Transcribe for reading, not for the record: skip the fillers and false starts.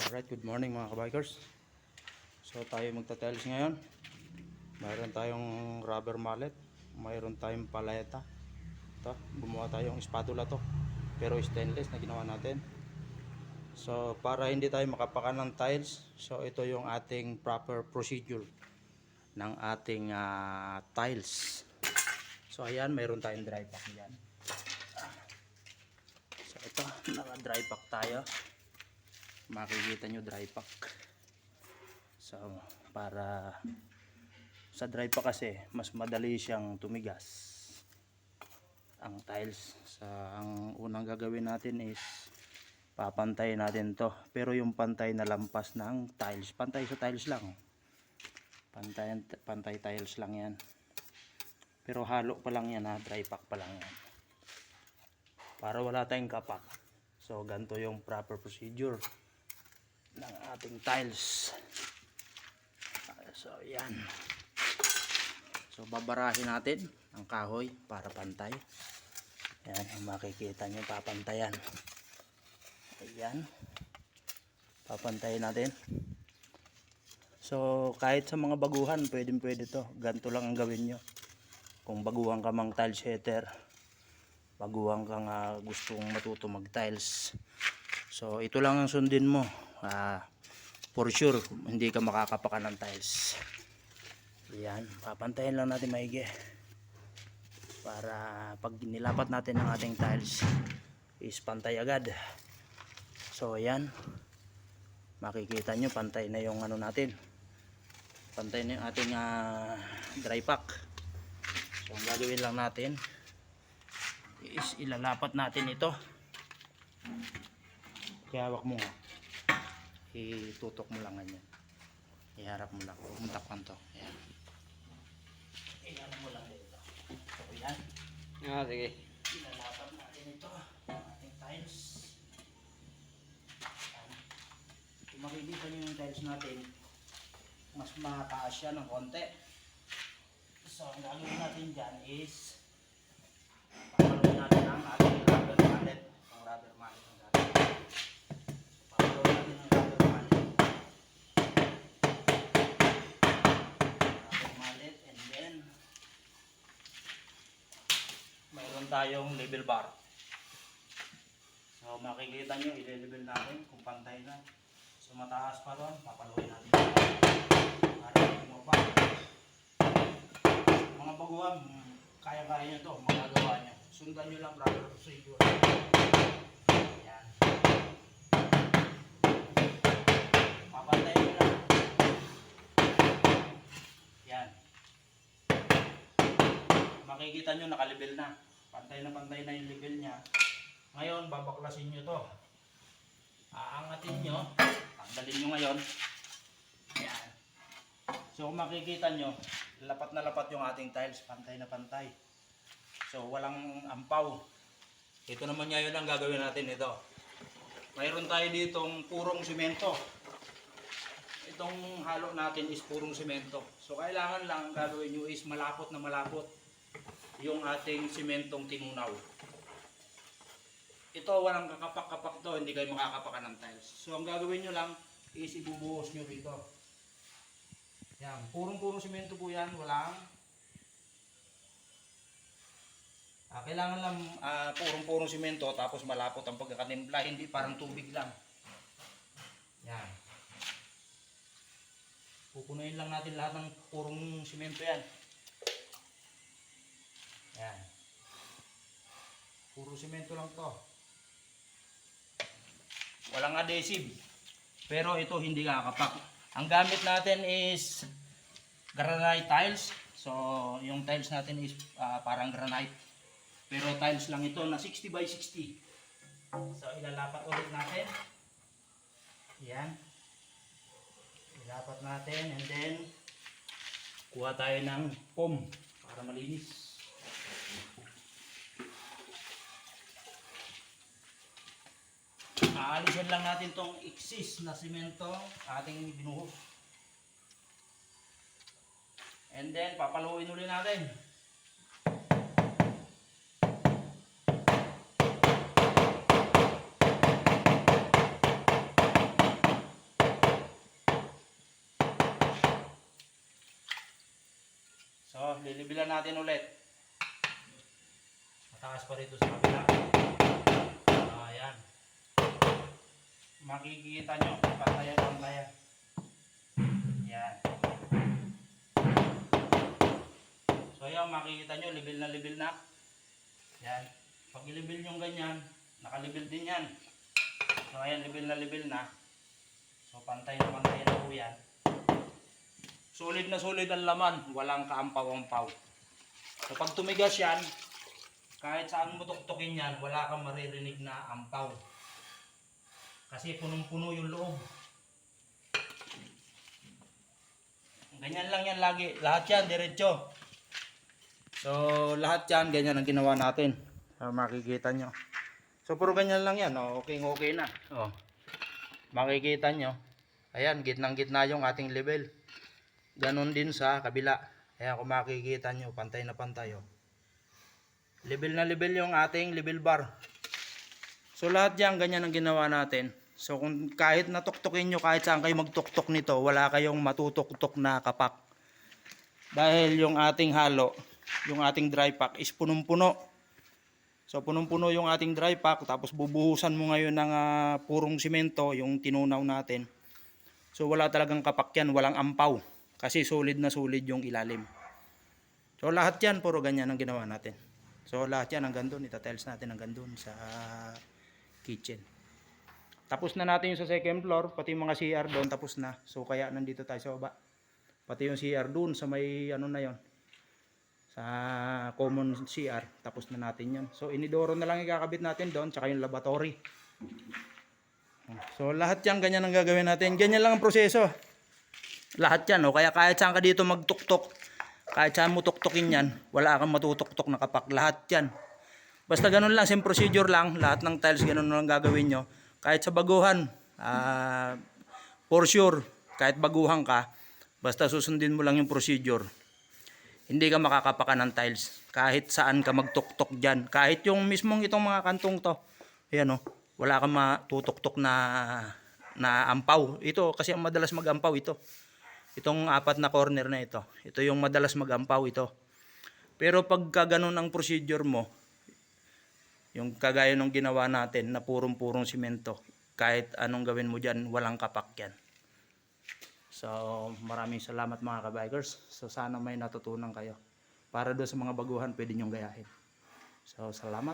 Alright, good morning mga kabikers. So tayo magta-tiles ngayon. Mayroon tayong rubber mallet, mayroon tayong paleta. Ito, gumawa tayong spatula to, pero stainless na ginawa natin. So para hindi tayo makapakan ng tiles, so ito yung ating proper procedure ng ating tiles. So ayan, mayroon tayong dry pack diyan. So ito, naka-dry pack tayo. Makikita nyo dry pack. So para sa dry pack kasi mas madali siyang tumigas ang tiles. Ang unang gagawin natin is papantay natin to, pero yung pantay na lampas ng tiles, pantay sa tiles lang, pantay tiles lang yan, pero halo pa lang yan dry pack pa lang yan para wala tayong kapak. So ganito yung proper procedure ng ating tiles. So yan, so babarahin natin ang kahoy para pantay. Yan, makikita nyo papantayan. Ayan, papantayin natin. So kahit sa mga baguhan pwede to, ganito lang ang gawin nyo. Kung baguhan ka mang tile setter, baguhan kang gustong matuto mag tiles, so ito lang ang sundin mo. For sure hindi ka makakapakan ng tiles. Yan, papantayin lang natin maigi para pag nilapat natin ang ating tiles is pantay agad. So ayan, makikita nyo pantay na yung ano natin, pantay na yung ating dry pack. So ang gagawin lang natin is ilalapat natin ito. Kaya hawak mo nga, itutok mo lang ganyan, iharap mo lang, umuntakpan to. Ayan, iharap mo lang dito. So yan, Sige. ilalapat natin ito ating tiles. Kung makikita nyo yung tiles natin, mas mataas siya ng konti. So ang gagawin natin dyan is papaluin natin ang ating rubber mallet. Ang rubber mallet ang gagawin. Papaluin natin ang rubber mallet. Rubber mallet, and then mayroon tayong level bar. So makikita nyo, i-level natin kung pantay na. So mataas pa ron, papaluin natin para bumaba. Mga baguhan, kaya-kaya nyo to, magagawa nyo. Sundan nyo lang proper procedure. Ayan, papantay nyo lang. Yan, makikita nyo nakalibel na, pantay na yung level nya. Ngayon babaklasin nyo to, aangatin nyo, tanggalin nyo ngayon. Ayan, so kung makikita nyo, lapat na lapat yung ating tiles, pantay na pantay. So walang ampaw. Ito naman ngayon ang gagawin natin ito. Mayroon tayo ditong purong simento. Itong halo natin is purong simento. So kailangan lang ang gagawin nyo is malapot na malapot yung ating simentong tinunaw. Ito walang kakapak-kapak to, hindi kayo makakapakan ng tiles. So ang gagawin nyo lang is ibubuhos nyo rito. Yan, purong simento po yan, walang kailangan lang purong simento tapos malapot ang pagkakatimpla, hindi parang tubig lang. Yan, pupunuin lang natin lahat ng purong simento yan. Yan, puro simento lang to, walang adhesive, pero ito hindi kakapak. Ang gamit natin is granite tiles. So yung tiles natin is parang granite, pero tiles lang ito na 60 by 60. So ilalapat ulit natin. Yan, ilapat natin, and then kuha tayo ng foam para malinis. Aalisin lang natin tong excess na simento ating binuhos. And then papaluin ulit natin. lilibilan natin ulit. Mataas pa rito sa kabila. Ayan. Makikita nyo, pantayan. Yan. So ayan, makikita nyo, libil na. Yan. Pag ilibil nyo ganyan, nakalibil din yan. So ayan, libil na. So pantay na po yan. Solid na solid ang laman, walang kaampaw-ampaw. So pag tumigas yan, kahit saan mo tuktukin yan, wala kang maririnig na ampaw. Kasi punong-puno yung loob. Ganyan lang yan lagi. Lahat yan, diretso. So lahat yan, ganyan ang ginawa natin. So, makikita nyo. So puro ganyan lang yan. Oh, okay na. Oh. Makikita nyo. Ayan, gitnang-gitna yung ating level. Ganon din sa kabila. Ayan, kung makikita nyo, pantay na pantay. Oh. Level na level yung ating level bar. So lahat yan, ganyan ang ginawa natin. So kung kahit natuktukin nyo, kahit saan kayo magtuktok nito, wala kayong matutuktok na kapak. Dahil yung ating halo, yung ating dry pack is punong-puno. So punong-puno yung ating dry pack, tapos bubuhusan mo ngayon ng purong simento, yung tinunaw natin. So wala talagang kapak yan, walang ampaw. Kasi solid na solid yung ilalim. So lahat yan, puro ganyan ang ginawa natin. So lahat yan hanggang doon, itatiles natin hanggang doon sa kitchen. Tapos na natin yung sa second floor, pati yung mga CR doon tapos na. So kaya nandito tayo sa baba. Pati yung CR doon sa may ano na yon, sa common CR, tapos na natin yon. So inidoro na lang ikakabit natin doon, tsaka yung lavatory. So lahat yan ganyan ang gagawin natin. Ganyan lang ang proseso. Lahat yan, oh. Kaya kahit saan ka dito magtuktok, kahit saan mo tuktokin yan, wala kang matutuktok na kapak. Lahat yan. Basta ganun lang, same procedure lang. Lahat ng tiles ganun lang gagawin nyo. Kahit sa baguhan, for sure, kahit baguhan ka, basta susundin mo lang yung procedure. Hindi ka makakapakan ng tiles. Kahit saan ka magtuktok dyan. Kahit yung mismong itong mga kantong to. Ayan, oh. Wala kang matutuktok na ampaw. Ito, kasi ang madalas mag-ampaw ito. Itong apat na corner na ito. Ito yung madalas mag-ampaw ito. Pero pagka ganun ang procedure mo, yung kagaya ng ginawa natin na purong-purong simento, kahit anong gawin mo dyan, walang kapak yan. So maraming salamat mga kabikers. So sana may natutunan kayo. Para doon sa mga baguhan, pwede nyong gayahin. So salamat.